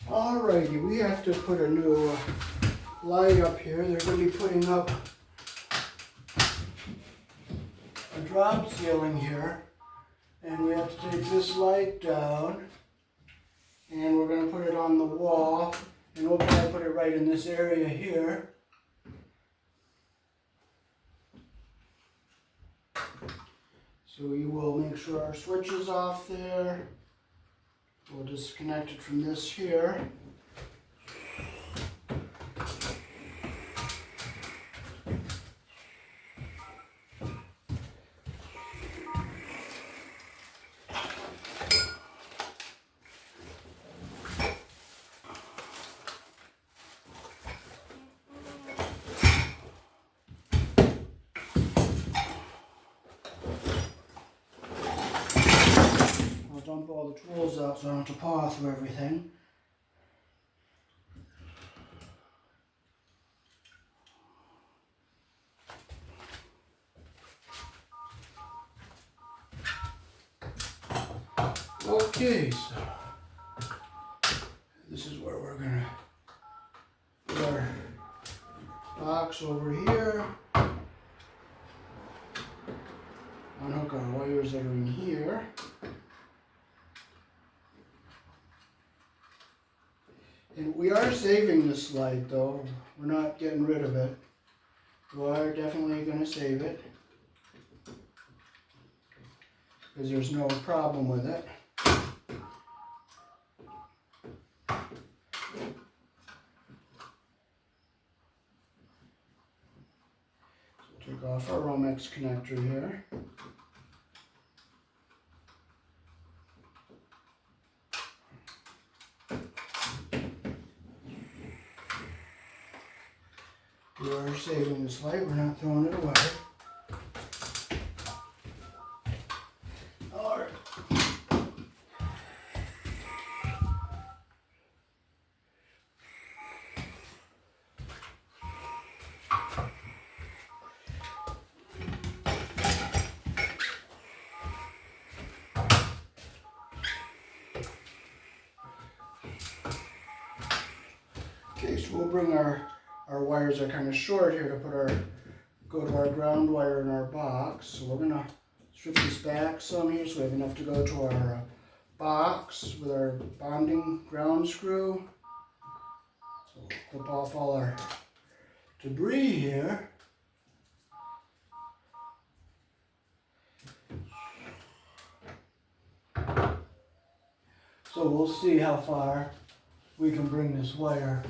Alrighty, we have to put a new light up here. They're going to be putting up a drop ceiling here. And we have to take this light down. And we're going to put it on the wall. And we'll try to put it right in this area here. So we will make sure our switch is off there. We'll disconnect it from this here. Dump all the tools out so I don't have to paw through everything. Okay, so this is where we're gonna put our box over here. Unhook our wires that are in here. And we are saving this light though. We're not getting rid of it. We are definitely going to save it. Because there's no problem with it. So we'll take off our romex connector here. We are saving this light, we're not throwing it away. Alright. Okay, so we'll bring our wires are kind of short here to go to our ground wire in our box. So we're gonna strip this back some here so we have enough to go to our box with our bonding ground screw. So we'll clip off all our debris here. So we'll see how far we can bring this wire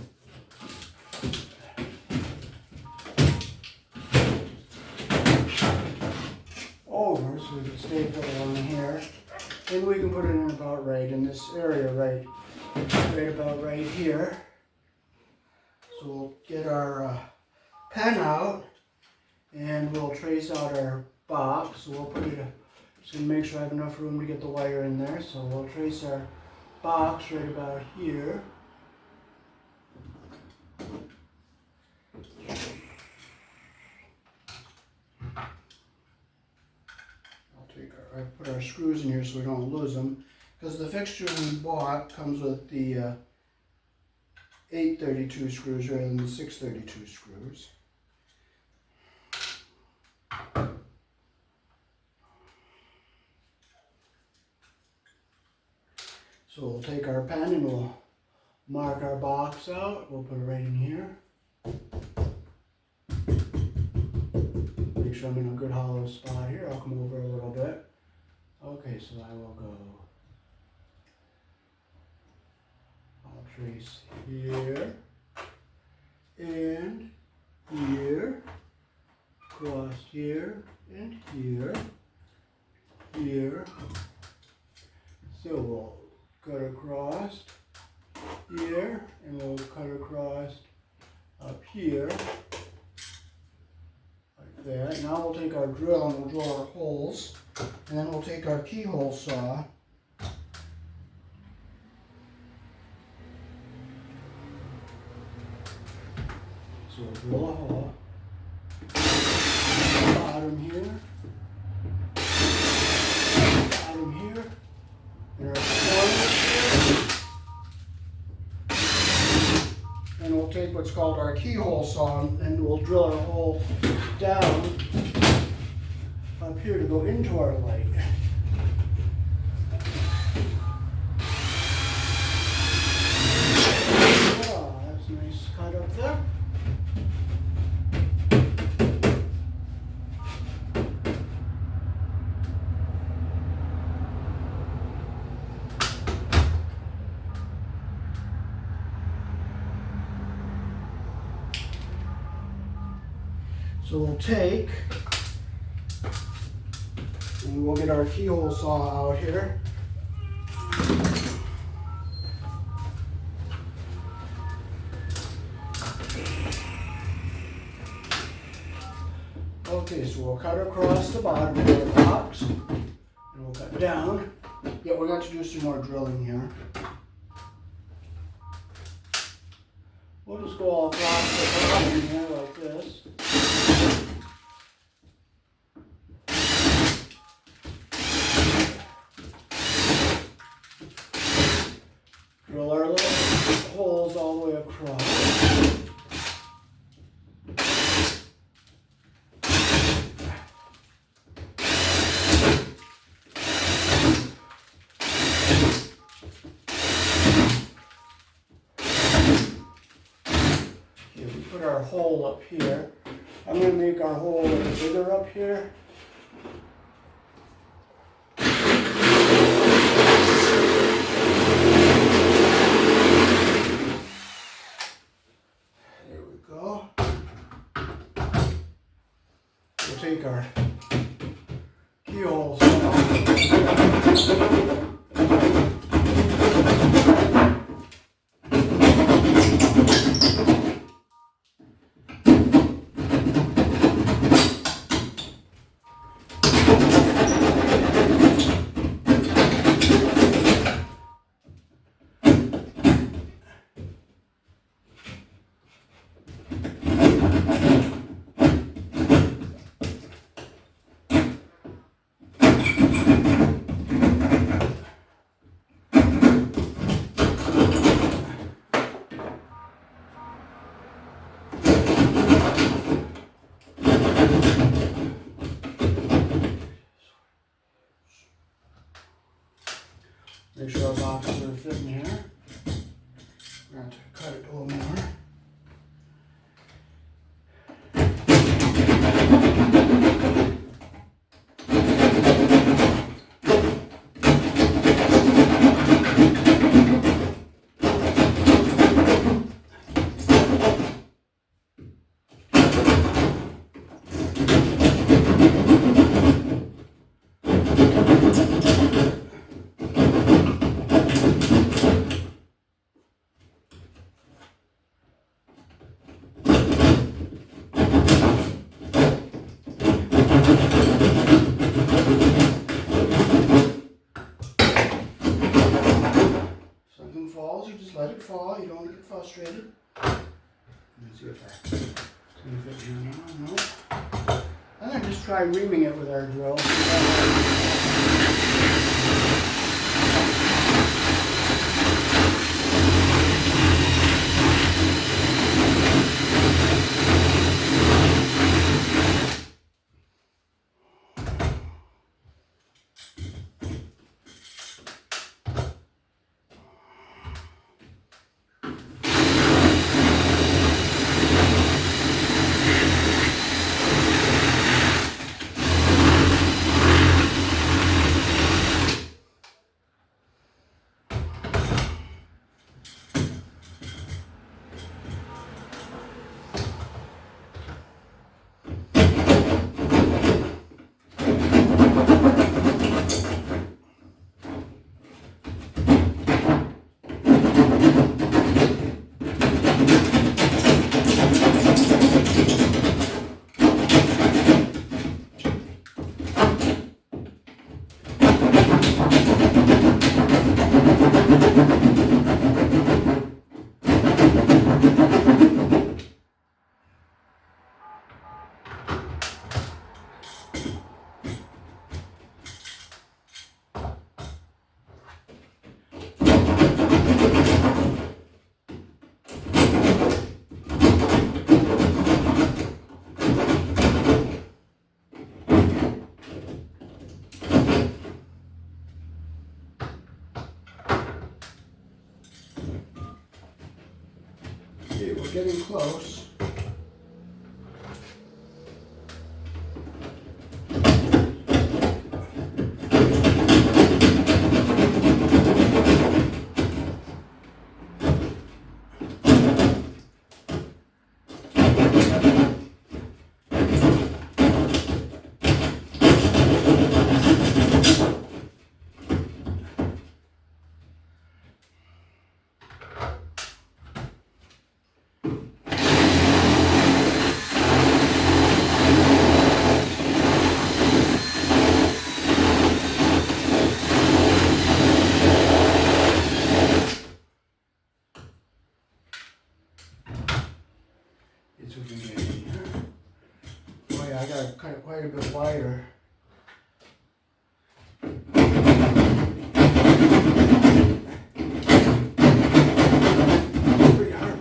over so we can staple it on here. And we can put it in about right in this area, right about right here. So we'll get our pen out and we'll trace out our box. So we'll put it, just gonna make sure I have enough room to get the wire in there. So we'll trace our box right about here. I put our screws in here so we don't lose them, because the fixture we bought comes with the 832 screws rather than the 632 screws. So we'll take our pen and we'll mark our box out. We'll put it right in here. Make sure I'm in a good hollow spot here. I'll come over a little bit. Okay, so I will go, I'll trace here, and here, across here, and here, here. So we'll cut across here, and we'll cut across up here, like that. Now we'll take our drill and we'll draw our holes. And then we'll take our keyhole saw. So we'll drill a hole. Bottom here. Bottom here. And our corner here. take what's called our keyhole saw and we'll drill our hole down up here to go into our light. Oh, that's a nice cut up there. So we'll take, and we'll get our keyhole saw out here. Okay, so we'll cut across the bottom of the box, and we'll cut down. Yeah, we're going to do some more drilling here. We'll just go all across the bottom here like this. Drill our little holes all the way across. Put our hole up here. I'm going to make our hole a little bigger up here. There we go. We'll take our keyhole saw. Make sure our boxes are fitting here. We're going to cut it a little more. Falls, you just let it fall. You don't want to get frustrated. Let me see if I can fit here now. No. And then just try reaming it with our drill. getting close. It's what we get in here. Oh yeah, I gotta cut it quite a bit wider. Pretty hard.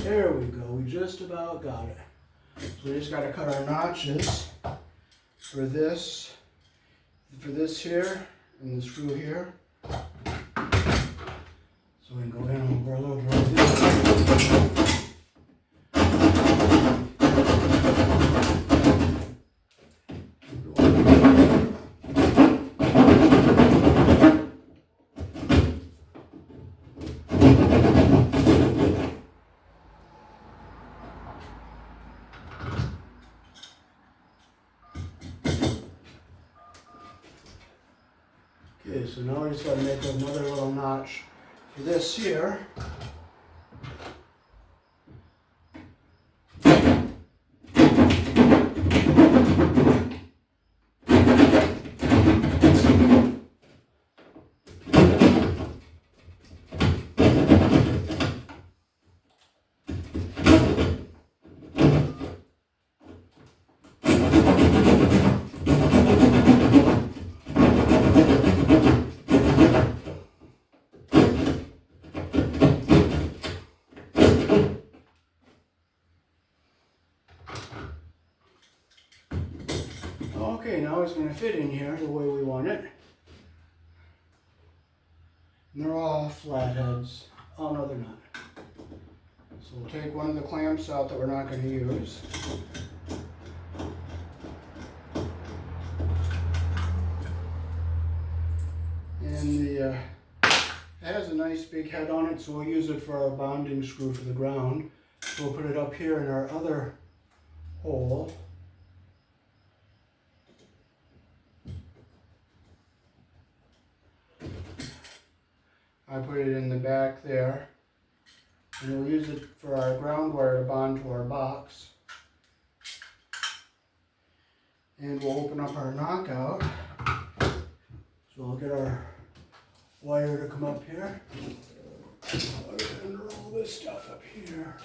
There we go, we just about got it. So we just got to cut our notches for this here, and the screw here. So we can go in over a little bit of this. Okay, so now we just got to make another little notch for this here. Okay, now it's going to fit in here the way we want it. And they're all flatheads. Oh no, they're not. So we'll take one of the clamps out that we're not going to use. And it has a nice big head on it, so we'll use it for our bonding screw for the ground. So we'll put it up here in our other hole. I put it in the back there, and we'll use it for our ground wire to bond to our box. And we'll open up our knockout. So we'll get our wire to come up here. I'll get under all this stuff up here.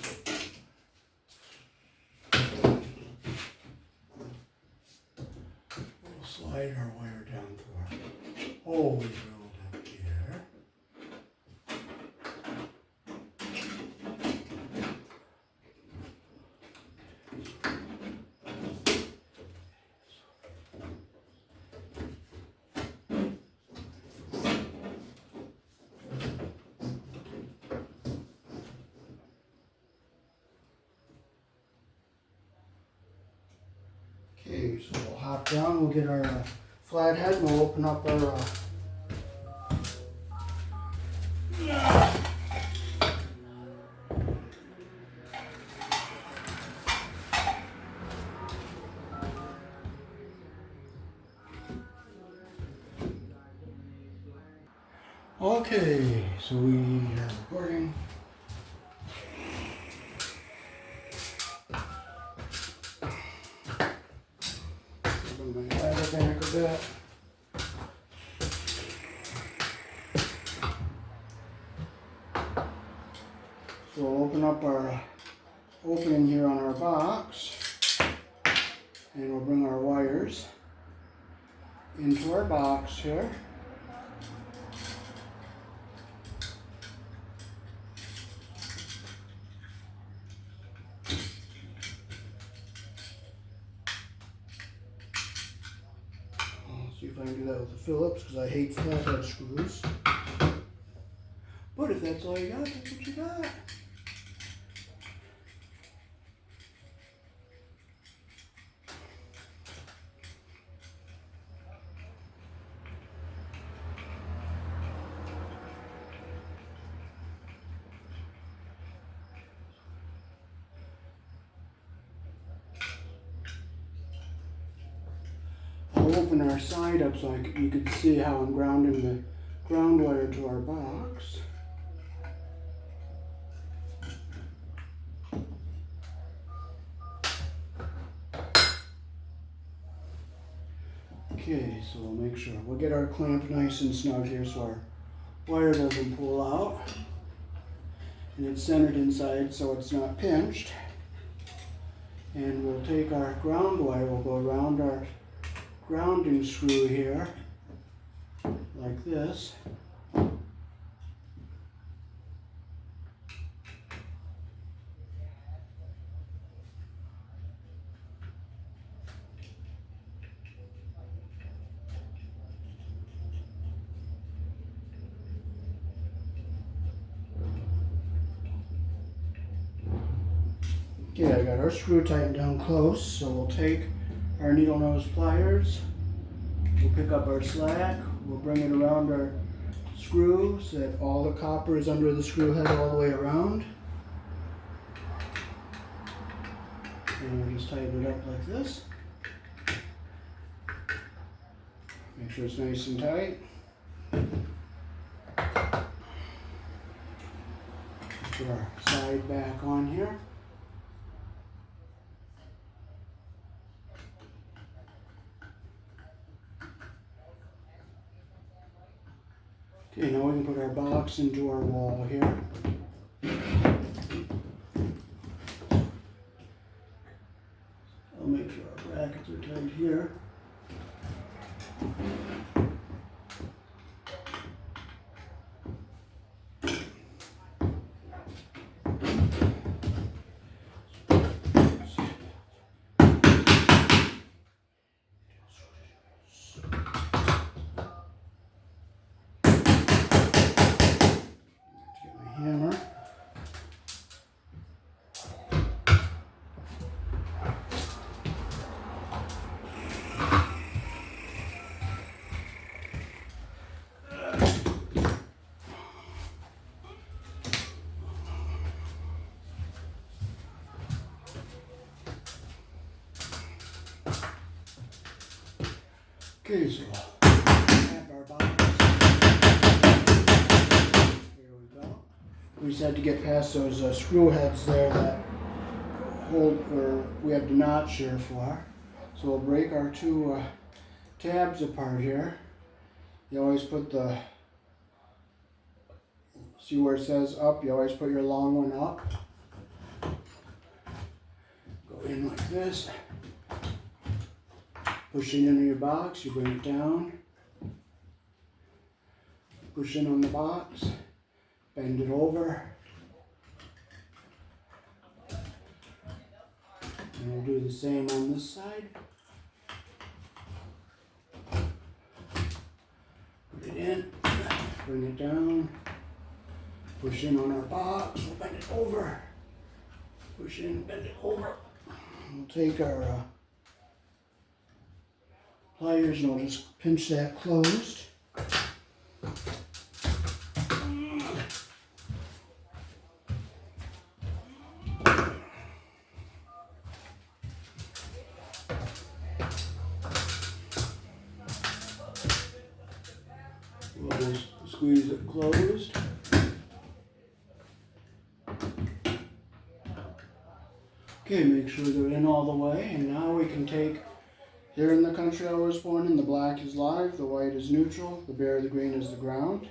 We'll slide our wire down to our hole we drilled up here. Okay, so we'll hop down, we'll get our flathead, and we'll open up our Okay, so we are recording. Open my ladder back a bit. So we'll open up our opening here on our box, and we'll bring our wires into our box here. Let's see if I can do that with the Phillips, because I hate flathead screws. But if that's all you got, that's what you got. I'll open our side up so you can see how I'm grounding the ground wire to our box. Okay, so we'll make sure. We'll get our clamp nice and snug here so our wire doesn't pull out. And it's centered inside so it's not pinched. And we'll take our ground wire, we'll go around our grounding screw here, like this. Okay, I got our screw tightened down close, so we'll take our needle nose pliers, we'll pick up our slack, we'll bring it around our screw so that all the copper is under the screw head all the way around. And we'll just tighten it up like this. Make sure it's nice and tight. Put our side back on here. Okay, now we can put our box into our wall here. I'll make sure our brackets are tight here. Hammer. Okay, so tap our box. Here we go. We just had to get past those screw heads there that hold, or we have the notch here for. So we'll break our two tabs apart here. You always put the, see where it says up, you always put your long one up. Go in like this. Push it into your box, you bring it down. Push in on the box. Bend it over. And we'll do the same on this side. Put it in, bring it down, push in on our box, we'll bend it over. Push in, bend it over. We'll take our pliers and we'll just pinch that closed. We'll just squeeze it closed. Okay, make sure they're in all the way, and now we can take, here in the country I was born in, the black is live, the white is neutral, the bare, the green is the ground.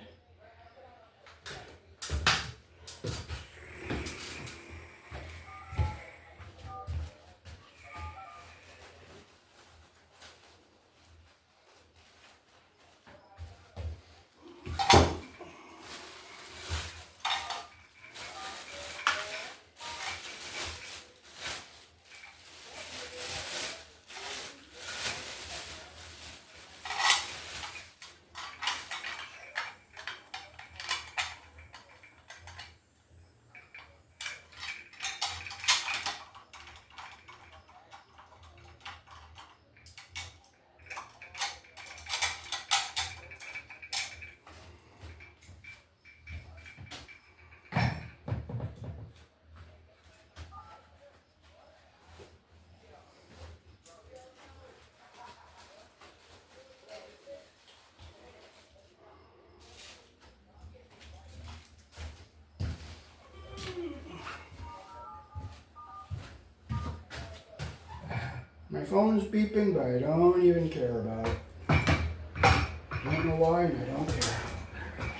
My phone is beeping, but I don't even care about it. I don't know why, and I don't care.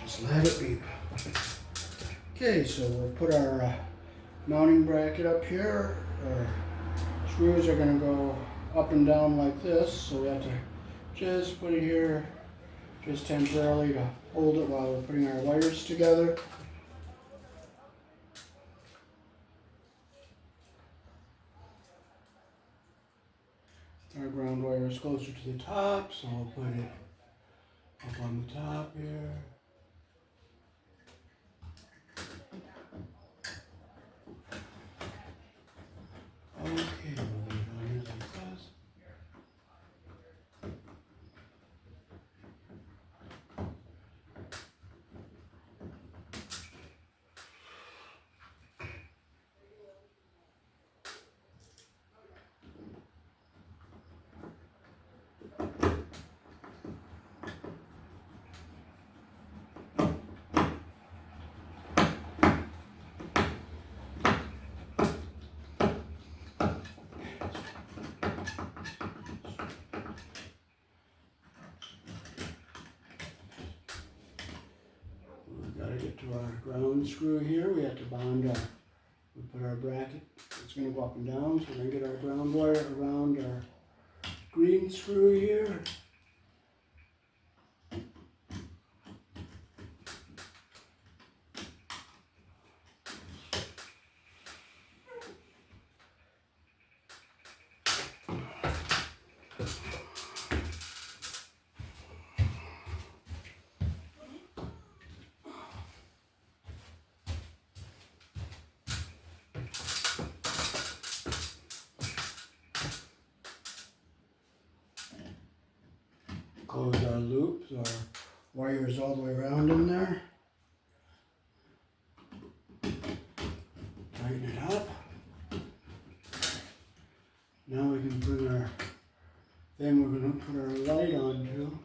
Just let it beep. Okay, so we'll put our mounting bracket up here. Our screws are going to go up and down like this, so we have to just put it here just temporarily to hold it while we're putting our wires together. Our ground wire is closer to the top, so I'll put it up on the top here. Okay, we'll leave it on here like this. Gotta get to our ground screw here. We have to bond our, we put our bracket, it's gonna go up and down, so we're gonna get our ground wire around our green screw here. Close our loops, our wires all the way around in there. Tighten it up. Now we can put our, then we're going to put our light on too.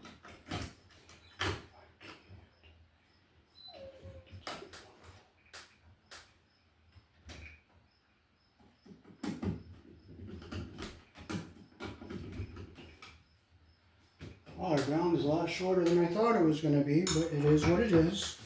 Oh, our ground is a lot shorter than I thought it was going to be, but it is what it is.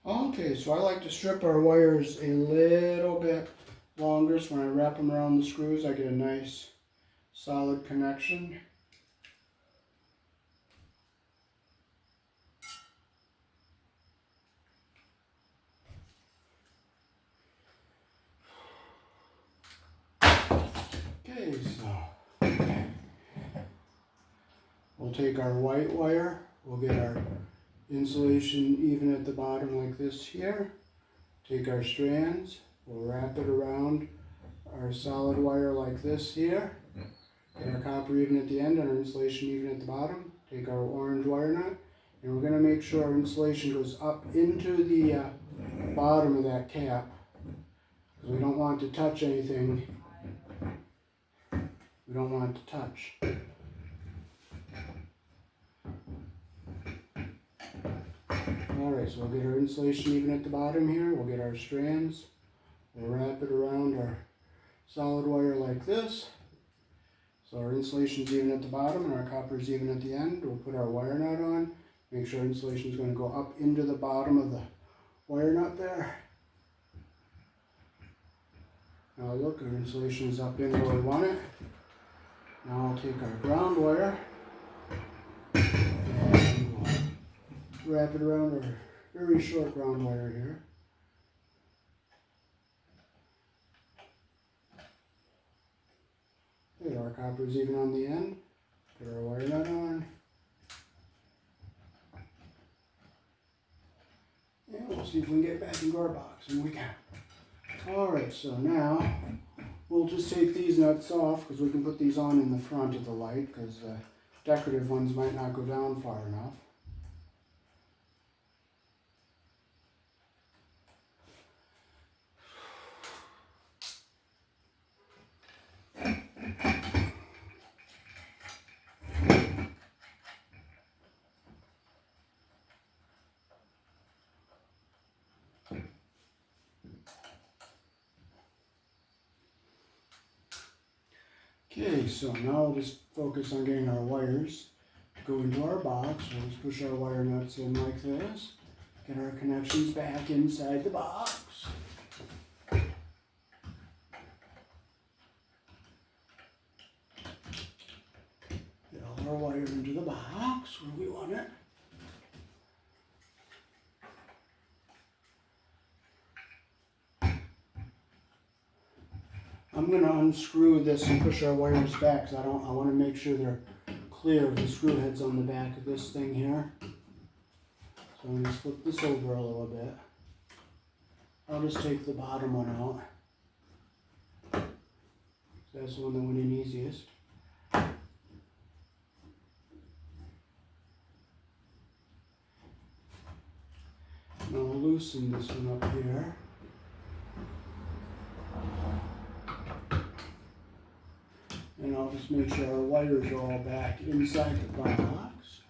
Okay, so I like to strip our wires a little bit longer, so when I wrap them around the screws I get a nice solid connection. Okay, so we'll take our white wire, we'll get our insulation even at the bottom like this here. Take our strands, we'll wrap it around our solid wire like this here. Get our copper even at the end and our insulation even at the bottom. Take our orange wire nut, and we're going to make sure our insulation goes up into the bottom of that cap, because we don't want to touch anything. We don't want it to touch. Alright, so we'll get our insulation even at the bottom here. We'll get our strands. We'll wrap it around our solid wire like this. So our insulation's even at the bottom and our copper's even at the end. We'll put our wire nut on. Make sure insulation is going to go up into the bottom of the wire nut there. Now look, our insulation is up in where we want it. Now I'll take our ground wire and we'll wrap it around our very short ground wire here. There. There, our copper is even on the end. Put our wire nut on. And we'll see if we can get back into our box, and we can. Alright, so now we'll just take these nuts off because we can put these on in the front of the light because decorative ones might not go down far enough. Okay, so now we'll just focus on getting our wires to go into our box. We'll just push our wire nuts in like this. Get our connections back inside the box. Get all our wire into the box where we want it. I'm going to unscrew this and push our wires back because I want to make sure they're clear of the screw heads on the back of this thing here. So I'm going to flip this over a little bit. I'll just take the bottom one out. That's the one that went in easiest. Now I'll loosen this one up here. And I'll just make sure our wires are all back inside the box.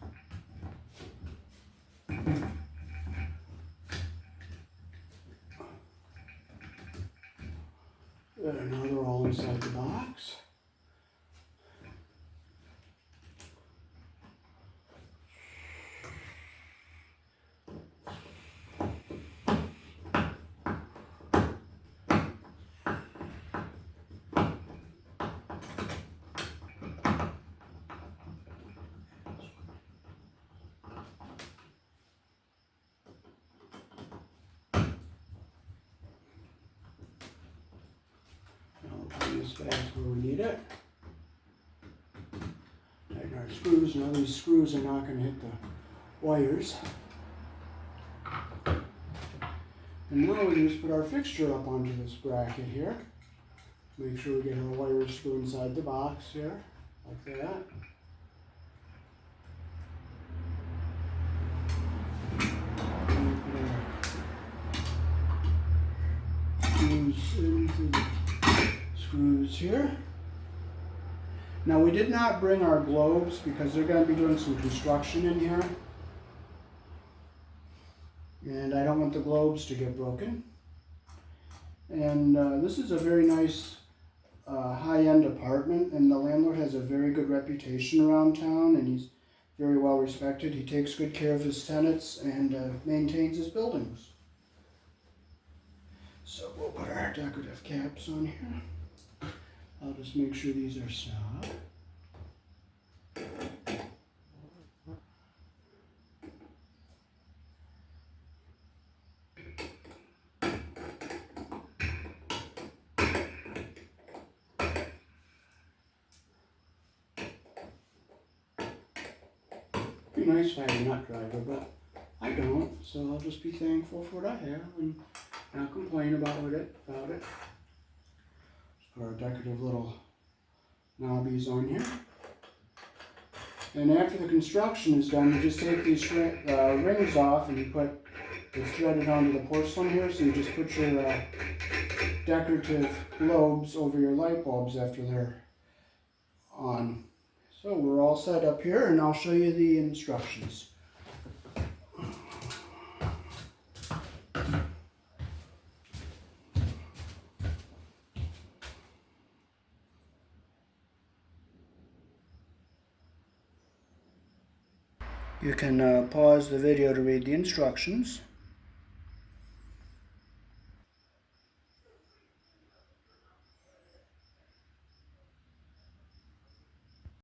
There, now they're all inside the box. Back where we need it. Tighten our screws. Now these screws are not going to hit the wires. And now we just put our fixture up onto this bracket here. Make sure we get our wires screwed inside the box here, like that. And put our screws into the screws here. Now we did not bring our globes because they're going to be doing some construction in here. And I don't want the globes to get broken. And this is a very nice high-end apartment, and the landlord has a very good reputation around town, and he's very well respected. He takes good care of his tenants and maintains his buildings. So we'll put our decorative caps on here. I'll just make sure these are snug. Be nice if I had a nut driver, but I don't, so I'll just be thankful for what I have and not complain about it. Our decorative little knobbies on here. And after the construction is done, you just take these rings off and you put it's threaded onto the porcelain here, so you just put your decorative globes over your light bulbs after they're on. So we're all set up here, and I'll show you the instructions. You can pause the video to read the instructions.